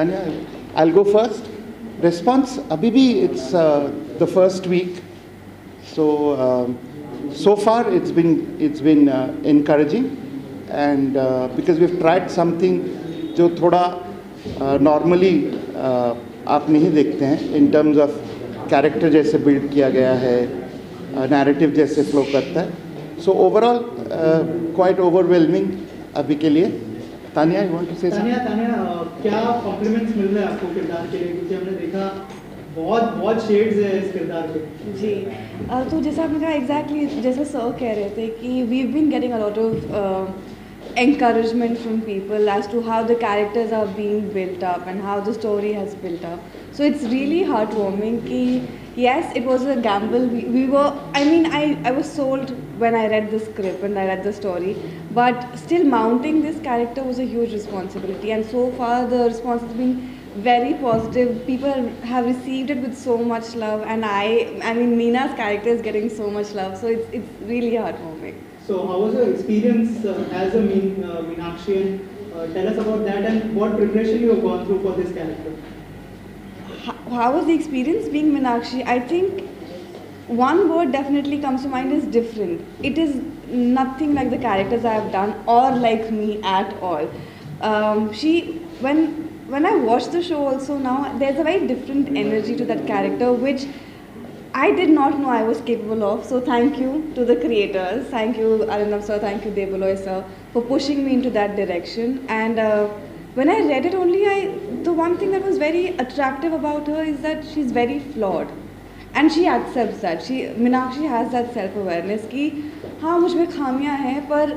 Tanya, I'll go first. Response, Abibi, it's the first week. So far it's been encouraging, and because we've tried something जो थोड़ा normally आप नहीं देखते हैं in terms of character जैसे build किया गया है, narrative जैसे flow करता है. So overall quite overwhelming अभी के लिए. Tania, you want to say something? Tania, क्या कॉम्प्लीमेंट्स मिल रहे हैं आपको किरदार के लिए, क्योंकि हमने देखा बहुत शेड्स है इस किरदार के. जी, तो जैसा आपने कहा एग्जैक्टली जैसे सर कह रहे थे कि we have been getting a lot of encouragement from people as to how the characters are being built up and how the story has built up. So it's really heartwarming ki yes, it was a gamble. We were, I was sold when I read the script and I read the story, but still mounting this character was a huge responsibility, and so far the response has been very positive. People have received it with so much love, and I mean Meena's character is getting so much love, so it's really heartwarming. So how was your experience as a Meenakshi? Tell us about that and what preparation you have gone through for this character. How was the experience being Meenakshi? I think one word definitely comes to mind is different. It is nothing like the characters I have done or like me at all. When I watch the show also now, there's a very different energy to that character which I did not know I was capable of. So thank you to the creators. Thank you Arindam sir, thank you Debaloy sir for pushing me into that direction. And when I read it only, the one thing that was very attractive about her is that she's very flawed. And she accepts that. Meenakshi has that self-awareness कि हाँ मुझ में खामियाँ हैं पर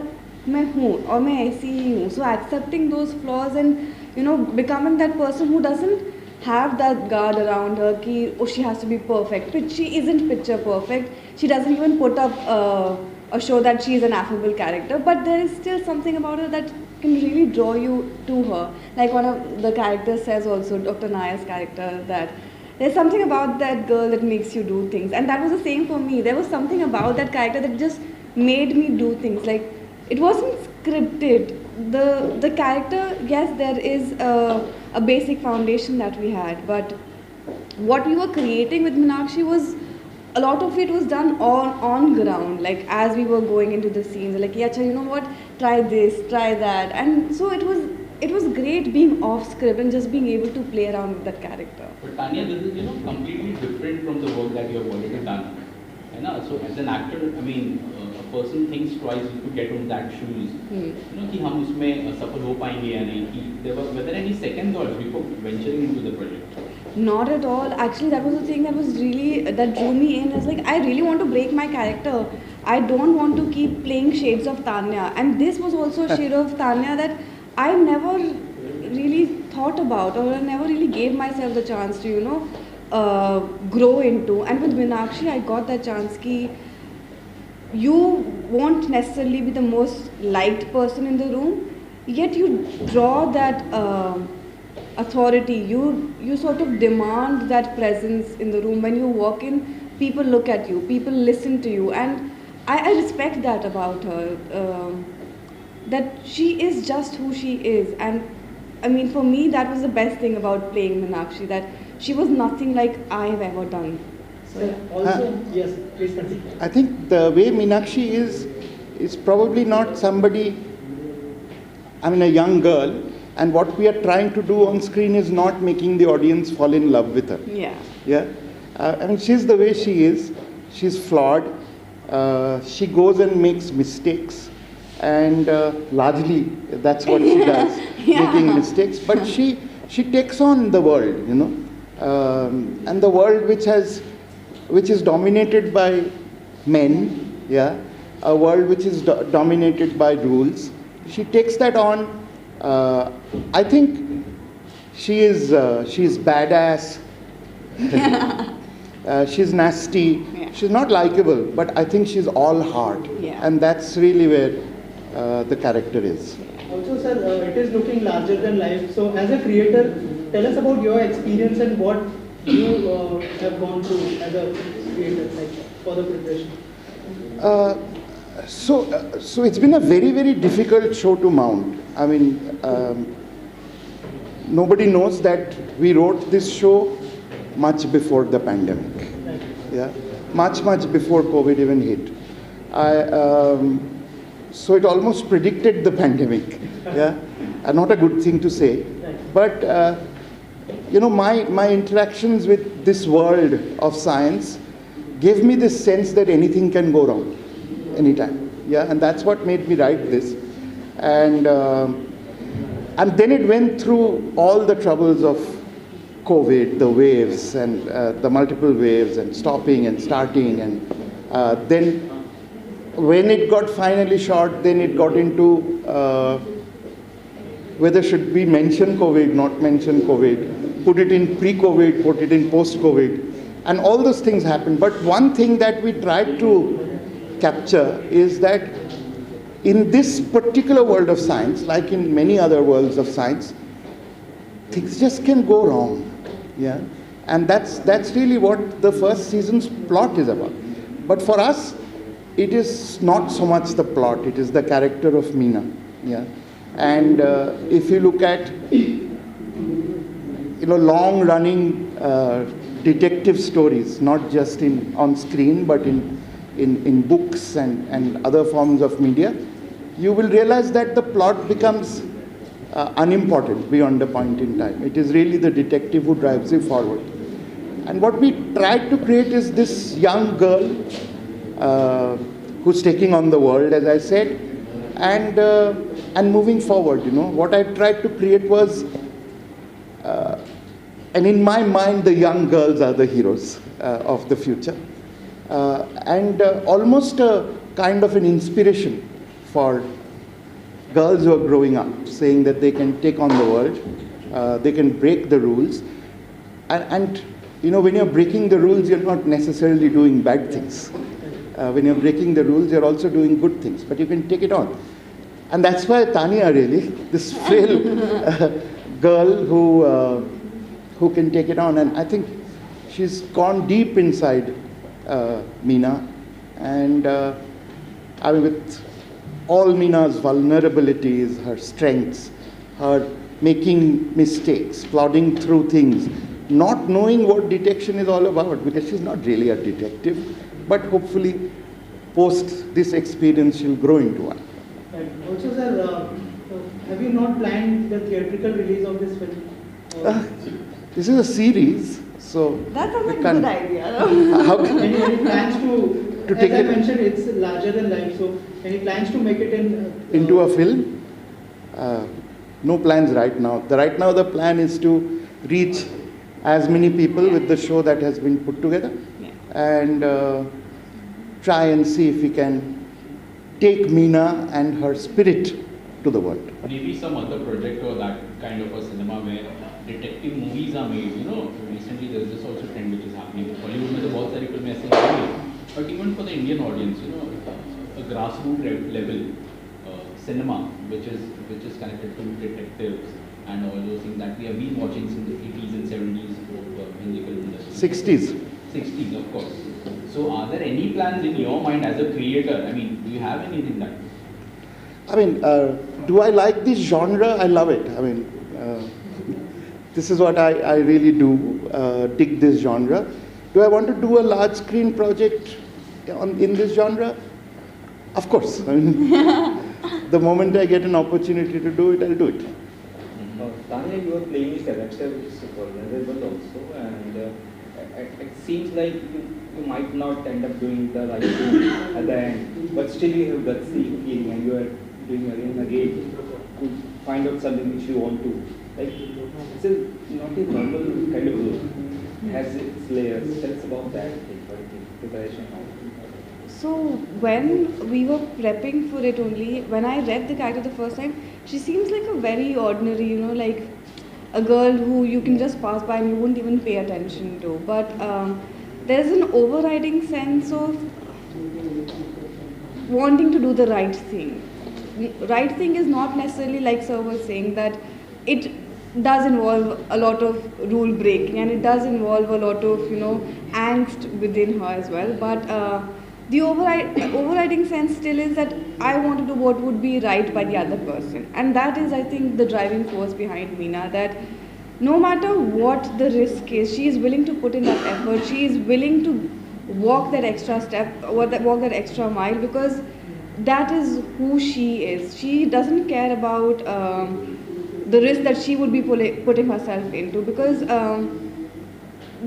मैं हूँ और मैं ऐसी ही हूँ. So accepting those flaws and becoming that person who doesn't have that guard around her ki oh she has to be perfect, but she isn't picture perfect. She doesn't even put up a show that she is an affable character, but there is still something about her that can really draw you to her. Like one of the characters says also, Dr. Naya's character, that there's something about that girl that makes you do things, and that was the same for me. There was something about that character that just made me do things. Like it wasn't scripted. The character, yes, there is a basic foundation that we had, but what we were creating with Meenakshi was a lot of it was done on ground, like as we were going into the scenes, like yeah, you know what, try this, try that, and so it was great being off script and just being able to play around with that character. But Tanya, this is completely different from the work that you have already done. So as an actor, I mean, a person thinks twice to get on that shoes. कि हम उसमें सफल हो पाएंगे या नहीं. कि were there any second thoughts before venturing into the project? Not at all. Actually, that was the thing that drew me in. I was like, I really want to break my character. I don't want to keep playing shades of Tanya. And this was also a shade of Tanya that I never really thought about, or I never really gave myself the chance to, grow into. And with Meenakshi, I got that chance. you won't necessarily be the most liked person in the room, yet you draw that authority. You sort of demand that presence in the room. When you walk in, people look at you, people listen to you, and I respect that about her. That she is just who she is, and I mean, for me, that was the best thing about playing Meenakshi, that she was nothing like I have ever done. So, Sir, also, yes, please continue. I think the way Meenakshi is probably not somebody, I mean, a young girl, and what we are trying to do on screen is not making the audience fall in love with her. yeah. Yeah, I mean, she's the way she is. She's flawed. She goes and makes mistakes, and largely that's what she does, Yeah. making mistakes. But she takes on the world, you know, and the world which is dominated by men. Yeah, a world which is dominated by rules. She takes that on. I think she's badass. She's nasty. Yeah. She's not likable, but I think she's all heart. Yeah. And that's really where the character is. Also, sir, it is looking larger than life. So, as a creator, tell us about your experience and what you have gone through as a creator, like for the preparation. So it's been a very, very difficult show to mount. I mean, nobody knows that we wrote this show much before the pandemic. Yeah, much before COVID even hit. So it almost predicted the pandemic. Yeah, not a good thing to say, but you know, my interactions with this world of science gave me this sense that anything can go wrong anytime. Yeah, and that's what made me write this. And then it went through all the troubles of COVID, the waves and the multiple waves and stopping and starting, and then when it got finally shot, then it got into whether should we mention COVID, not mention COVID, put it in pre-COVID, put it in post-COVID, and all those things happened. But one thing that we tried to capture is that in this particular world of science, like in many other worlds of science, things just can go wrong. Yeah, and that's really what the first season's plot is about. But for us, it is not so much the plot; it is the character of Meena. Yeah, and if you look at long-running detective stories, not just on screen, but in books and other forms of media, you will realize that the plot becomes unimportant beyond a point in time. It is really the detective who drives you forward. And what we tried to create is this young girl who's taking on the world, as I said, and moving forward. You know, what I tried to create was, and in my mind, the young girls are the heroes of the future, and almost a kind of an inspiration for girls who are growing up, saying that they can take on the world, they can break the rules, and you know, when you're breaking the rules, you're not necessarily doing bad things. When you're breaking the rules, you're also doing good things, but you can take it on. And that's why Tanya, really, this frail girl who can take it on, and I think she's gone deep inside Meena, and I mean, with all Meena's vulnerabilities, her strengths, her making mistakes, plodding through things, not knowing what detection is all about, because she's not really a detective, but hopefully post this experience she'll grow into one. Right. Also, sir, have you not planned the theatrical release of this film? This is a series, so That sounds like we a good can't- idea. How can Any plans to take as I it- mentioned, it's larger than life. So, any plans to make it into a film? No plans right now. Right now the plan is to reach as many people with the show that has been put together, and try and see if we can take Meena and her spirit to the world. Maybe some other project or that kind of a cinema where detective movies are made. You know, recently there's this also trend which is happening. Hollywood में तो बहुत सारी फिल्में ऐसे हैं, but even for the Indian audience, you know, a grassroots level cinema, which is connected to detectives and all those things that we have been watching since the 80s and 70s in the film industry. 60s. 60s, of course. So, are there any plans in your mind as a creator? I mean, do you have anything that? I mean, do I like this genre? I love it. I mean, this is what I really do, dig this genre. Do I want to do a large screen project in this genre? Of course. I mean, the moment I get an opportunity to do it, I'll do it. Tanya, you are playing a character which is vulnerable also, and it seems like you might not end up doing the right thing at the end, but still you have gutsy feeling and you are doing again and again to find out something which you want to. Like, it's not a normal kind of role. It has its layers. Tell us about that preparation. So when we were prepping for it only, when I read the character the first time, she seems like a very ordinary, you know, like a girl who you can just pass by and you wouldn't even pay attention to. But there's an overriding sense of wanting to do the right thing. Right thing is not necessarily, like Sir was saying, that it does involve a lot of rule breaking and it does involve a lot of, you know, angst within her as well. But the overriding sense still is that I want to do what would be right by the other person. And that is, I think, the driving force behind Meena, that no matter what the risk is, she is willing to put in that effort, she is willing to walk that extra step, walk that extra mile, because that is who she is. She doesn't care about the risk that she would be putting herself into, because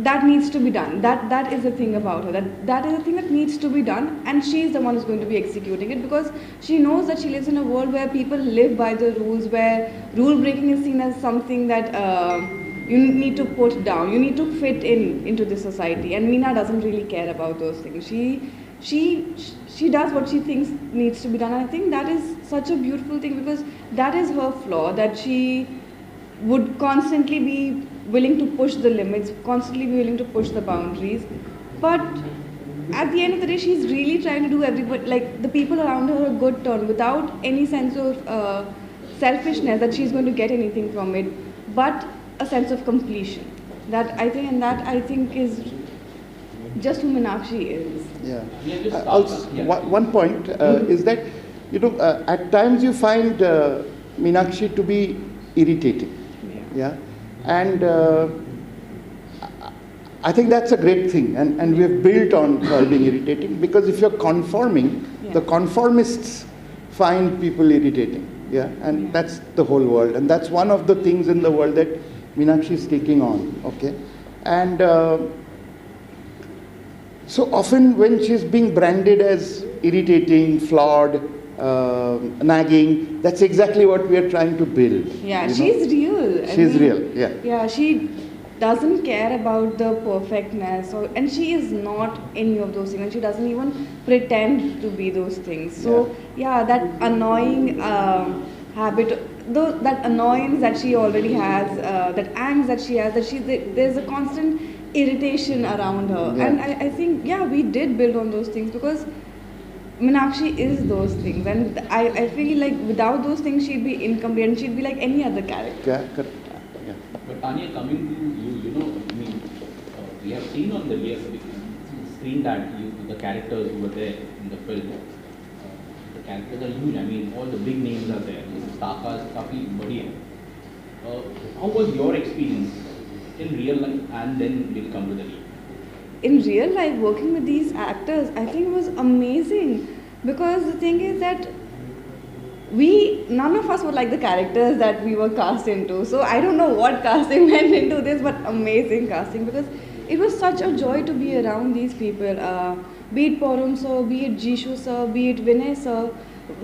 that needs to be done. That is the thing about her. That is the thing that needs to be done, and she is the one who's going to be executing it, because she knows that she lives in a world where people live by the rules, where rule breaking is seen as something that you need to put down. You need to fit into the society, and Meena doesn't really care about those things. She does what she thinks needs to be done, and I think that is such a beautiful thing, because that is her flaw, that she would constantly be willing to push the limits, constantly be willing to push the boundaries. But at the end of the day, she's really trying to do everybody, like the people around her, a good turn, without any sense of selfishness that she's going to get anything from it, but a sense of completion. That I think is just who Meenakshi is. Yeah. Also, one point is that, you know, at times you find Meenakshi to be irritating. Yeah. And I think that's a great thing, and we have built on her being irritating, because if you're conforming, the conformists find people irritating. Yeah. And that's the whole world, and that's one of the things in the world that Meenakshi is taking on. Okay. And so often when she's being branded as irritating, flawed, nagging, that's exactly what we are trying to build. Yeah, she's real. She's real, yeah. Yeah, she doesn't care about the perfectness, and she is not any of those things, and she doesn't even pretend to be those things. So, yeah, that annoying habit, that annoyance that she already has, that angst that she has, there's a constant irritation around her. Yeah. And I think, we did build on those things, because Meenakshi is those things, and I feel like without those things she'd be incomplete, and she'd be like any other character. Yeah, correct. Yeah. But Tanya, coming to you know, I mean, we have seen on the screen that the characters who were there in the film, the characters are huge. I mean, all the big names are there. Star cast काफी बड़ी है. How was your experience in real life, and then we'll come to the league? In real life, working with these actors, I think was amazing, because the thing is that none of us were like the characters that we were cast into. So I don't know what casting went into this, but amazing casting, because it was such a joy to be around these people. Be it Param sir, be it Jishu sir, be it Vinay sir,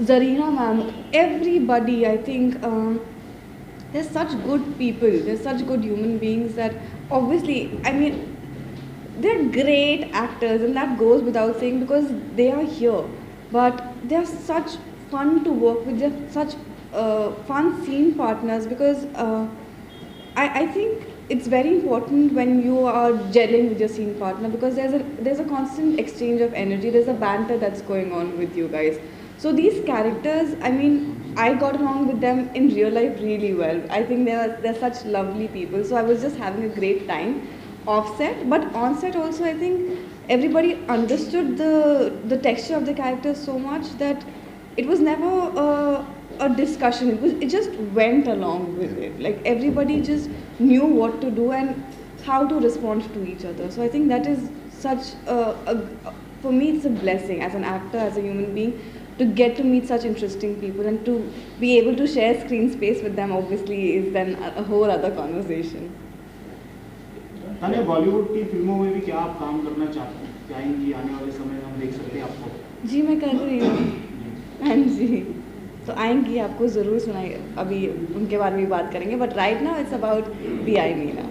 Zarina ma'am, everybody. I think they're such good people. They're such good human beings that obviously, I mean, they're great actors, and that goes without saying, because they are here. But they're such fun to work with. They're such fun scene partners, because I think it's very important when you are gelling with your scene partner, because there's a constant exchange of energy. There's a banter that's going on with you guys. So these characters, I mean, I got along with them in real life really well. I think they're such lovely people. So I was just having a great time off set, but on set also I think everybody understood the texture of the characters so much that it was never a discussion. It just went along with it. Like everybody just knew what to do and how to respond to each other. So I think that is such for me it's a blessing as an actor, as a human being, to get to meet such interesting people and to be able to share screen space with them. Obviously is then a whole other conversation. Tanya, Bollywood की फिल्मों में भी क्या आप काम करना चाहते हैं? क्या इनकी आने वाले समय में हम देख सकते हैं आपको? जी मैं कर रही हूँ। हाँ जी, तो आएंगी, आपको ज़रूर सुनाई, अभी उनके बारे में भी बात करेंगे, but right now it's about B I Meena.